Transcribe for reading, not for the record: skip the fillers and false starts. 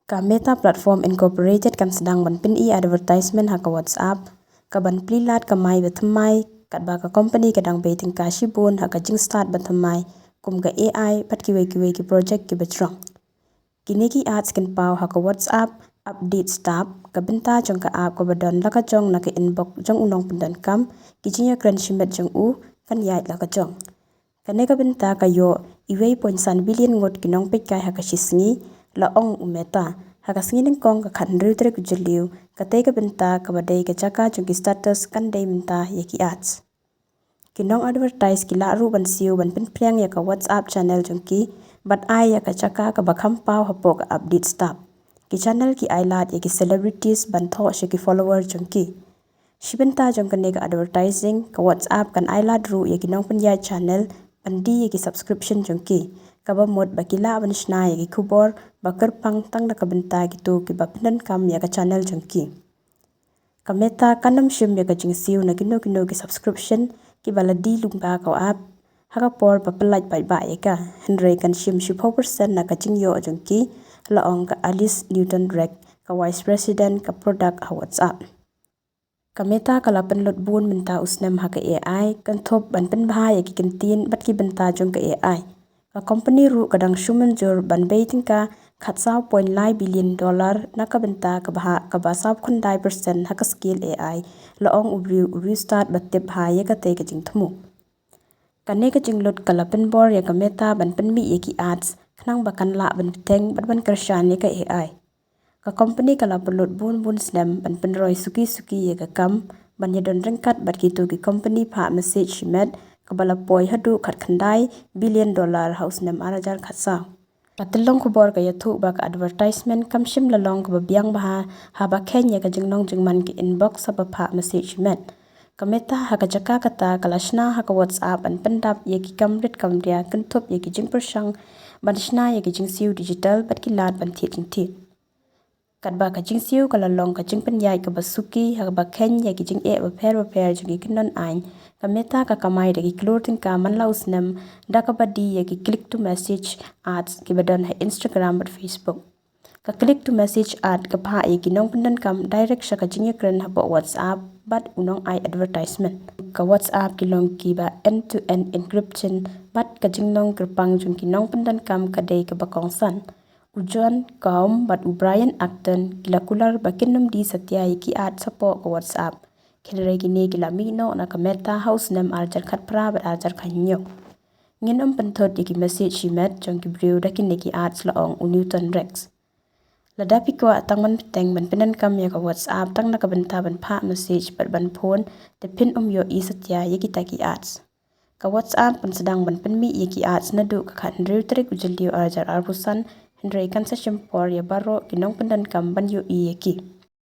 Ka Meta Platform Incorporated kan sedang banpin advertisement ha ka WhatsApp ka banpli lat ka mai bathamai kat ba ka company kadang baiting ka shibun ha ka jing start bathamai kum ka AI pat ki project ki bachrong kini ki ads kan pau ha ka WhatsApp update stop ka benta jong ka app ka badon la ka jong na ka inbox jong unong pendan kam ki jinya kran shimet jong kan yait la ka jong kane ka benta ka yo iwei point san billion ngot kinong pit kai ha ka shisngi la ong Meta ha ka singin kong ka khan rutre ku juliu ka te ka benta ka badai ka chaka jong ki status kan dei minta ye ki ads kinong advertise ki la ru ban siu ban pin priang ya ka WhatsApp channel jong ki bat ai ya ka chaka ka bakham pau hapo ka update stop ki channel ki ailat ye ki celebrities ban tho she ki follower jong ki shibenta jong ka ne ka advertising ka WhatsApp kan ailat ru ye kinong pin ya channel andi ye ki subscription jong ki kaba mod bakila ban shna ye ki khubor bakar pang tang na ka benta gitu ki bapinan kam ya ka channel jong ki ka Meta kanam shim ya ka jing siu na kino ki subscription ki baladi lumba ka app haka por papalaj ba ye ka henry kan shim 10% na ka jing yo jong ki la ong ka Alice Newton Drake ka vice president ka product ha WhatsApp ka Meta kala penlot bun minta usnem ha ka AI kan thop ban pen bha ya ki kentin bat ki benta jong ka AI ka company ru kadang shuman jor ban baiting ka khatsau $0.9 billion na ka benta ka bha ka ba sab khundai % ha ka skill AI la ong ubri start batep ha ye ka te ka jing thumu kane ka jing lot kala pen bor ya ka Meta ban pen mi ye ki ads khnang bakan la ban teng ban kershan ye ka AI ka company kala pelot bun snem ban pen roi suki ye ka kam ban ye don rengkat bat ki to ki company pha message met kabala poi hadu khat khandai $1 billion house nem arajar khatsa patilong khubor ka yathu ba ka advertisement kam shim lalong ka biang ba ha ba khenya ka jingnong jingman ki inbox sa ba pha message met ka Meta ha ka jaka kata kalashna ha ka WhatsApp an pendap ye ki kamrit kamria kan thop ye ki jing persang ban shna ye ki jing siu digital bat ki lat ban thi kat ba ka jing siu kala long ka jing pen yai ka basuki ha ba khen ye ki jing e ba pher jing ki non ain ka Meta ka kamai de ki clothing ka man laus nem da ka badi ye ki click to message ads ki badan ha Instagram bat Facebook ka click to message ad ka pha ye ki nong pendan kam direct sha ka jing ye kran ha ba WhatsApp bat unong ai advertisement ka WhatsApp ki long ki ba end to end encryption bat ka jing nong kerpang jung ki nong pendan kam ka dei ka ba kongsan Ujuan kaum bat Brian Acton kila kular bakinum di satya ki ad sapo ka WhatsApp khenre gini kila mino na ka Meta house nem arjar khat pra bat arjar khanyo nginom penthot ki message shimet jong ki brew dakin ki ads la ong Newton Rex ladapi ko atangman teng ban penan kam ya ka WhatsApp tang na ka benta ban pha message bat ban phone te pin yo i satya ki ta ki ads ka WhatsApp pan sedang ban pen mi ki ads na du ka khan rew trek ujul dio arjar arbusan Henry kan sa shimpor ya baro kinong pendan kam ban yo i ki